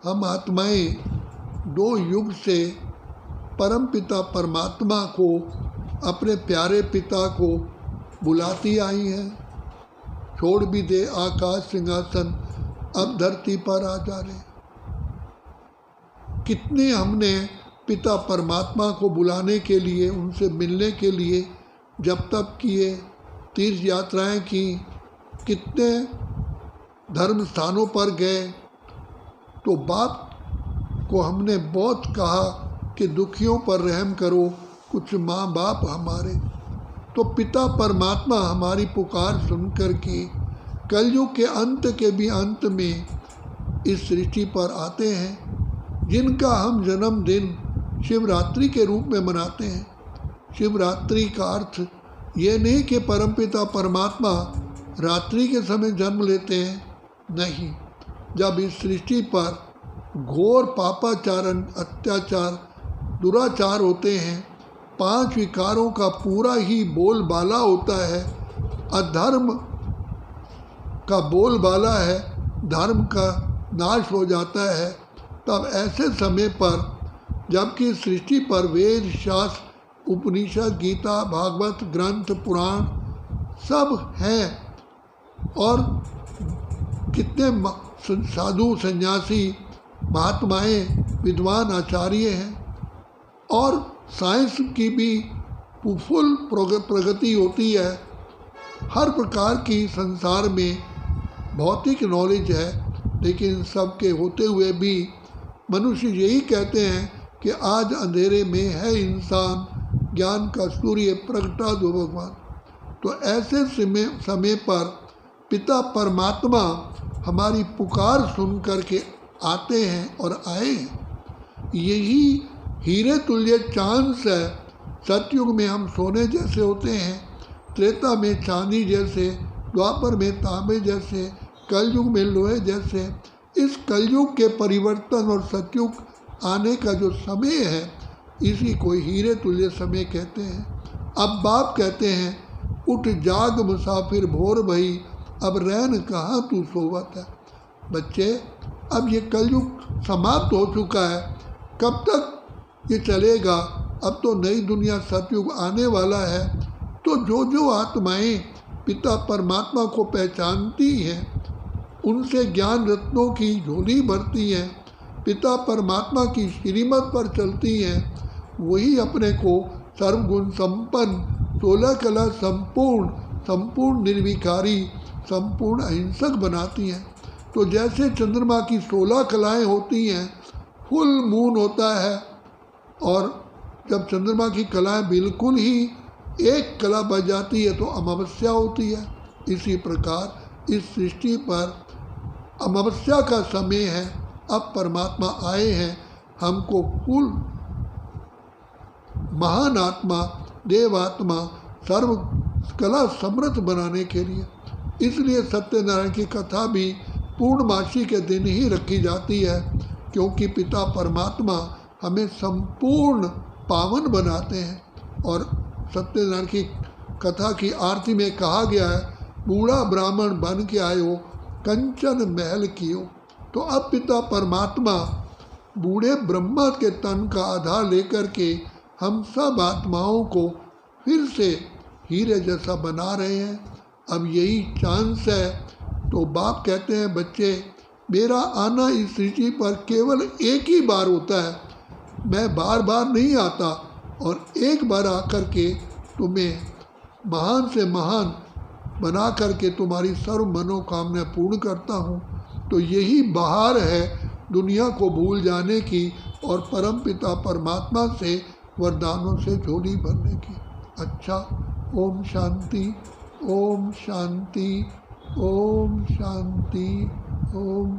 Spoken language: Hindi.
हम आत्माएं 2 युग से परम पिता परमात्मा को, अपने प्यारे पिता को बुलाती आई हैं। छोड़ भी दे आकाश सिंहासन, अब धरती पर आ जा रे। कितने हमने पिता परमात्मा को बुलाने के लिए, उनसे मिलने के लिए जब तक किए, तीर्थ यात्राएं की, कितने धर्म स्थानों पर गए। तो बाप को हमने बहुत कहा कि दुखियों पर रहम करो, कुछ माँ बाप हमारे। तो पिता परमात्मा हमारी पुकार सुनकर के कलयुग के अंत के भी अंत में इस सृष्टि पर आते हैं, जिनका हम जन्मदिन शिवरात्रि के रूप में मनाते हैं। शिवरात्रि का अर्थ ये नहीं कि परमपिता परमात्मा रात्रि के समय जन्म लेते हैं, नहीं। जब इस सृष्टि पर घोर पापाचारण, अत्याचार, दुराचार होते हैं, 5 विकारों का पूरा ही बोलबाला होता है, अधर्म का बोलबाला है, धर्म का नाश हो जाता है, तब ऐसे समय पर जबकि सृष्टि पर वेद, शास्त्र, उपनिषद, गीता, भागवत ग्रंथ, पुराण सब हैं और कितने साधु सन्यासी, महात्माएं, विद्वान आचार्य हैं, और साइंस की भी फुल प्रगति होती है। हर प्रकार की संसार में भौतिक नॉलेज है, लेकिन सबके होते हुए भी मनुष्य यही कहते हैं कि आज अंधेरे में है इंसान, ज्ञान का सूर्य प्रगटा दो भगवान। तो ऐसे समय पर पिता परमात्मा हमारी पुकार सुन कर के आते हैं और आए हैं। यही हीरे तुल्य चांस है। सतयुग में हम सोने जैसे होते हैं, त्रेता में चांदी जैसे, द्वापर में तांबे जैसे, कलयुग में लोहे जैसे। इस कलयुग के परिवर्तन और सतयुग आने का जो समय है, इसी को हीरे तुल्य समय कहते हैं। अब बाप कहते हैं, उठ जाग मुसाफिर भोर भई, अब रैन कहाँ तू सोवत है। बच्चे, अब ये कलयुग समाप्त हो चुका है, कब तक ये चलेगा? अब तो नई दुनिया सतयुग आने वाला है। तो जो जो आत्माएं पिता परमात्मा को पहचानती हैं, उनसे ज्ञान रत्नों की झोली भरती हैं, पिता परमात्मा की श्रीमत पर चलती हैं, वही अपने को सर्वगुण संपन्न, 16 कला संपूर्ण, संपूर्ण निर्विकारी, संपूर्ण अहिंसक बनाती हैं। तो जैसे चंद्रमा की 16 कलाएं होती हैं, फुल मून होता है, और जब चंद्रमा की कलाएं बिल्कुल ही एक कला बच जाती है तो अमावस्या होती है। इसी प्रकार इस सृष्टि पर अमावस्या का समय है। अब परमात्मा आए हैं हमको फुल महान आत्मा, देवात्मा, सर्व कला समृद्ध बनाने के लिए। इसलिए सत्यनारायण की कथा भी पूर्णमासी के दिन ही रखी जाती है, क्योंकि पिता परमात्मा हमें संपूर्ण पावन बनाते हैं। और सत्यनारायण की कथा की आरती में कहा गया है, बूढ़ा ब्राह्मण बन के आयो, कंचन महल कियो। तो अब पिता परमात्मा बूढ़े ब्रह्मा के तन का आधार लेकर के हम सब आत्माओं को फिर से हीरे जैसा बना रहे हैं। अब यही चांस है। तो बाप कहते हैं, बच्चे, मेरा आना इस सृष्टि पर केवल एक ही बार होता है, मैं बार बार नहीं आता, और एक बार आकर के तुम्हें महान से महान बना करके तुम्हारी सर्व मनोकामना पूर्ण करता हूँ। तो यही बहार है दुनिया को भूल जाने की और परम पिता परमात्मा से वरदानों से झोली भरने की। अच्छा, ओम शांति, ओम शांति, ओम शांति, ओम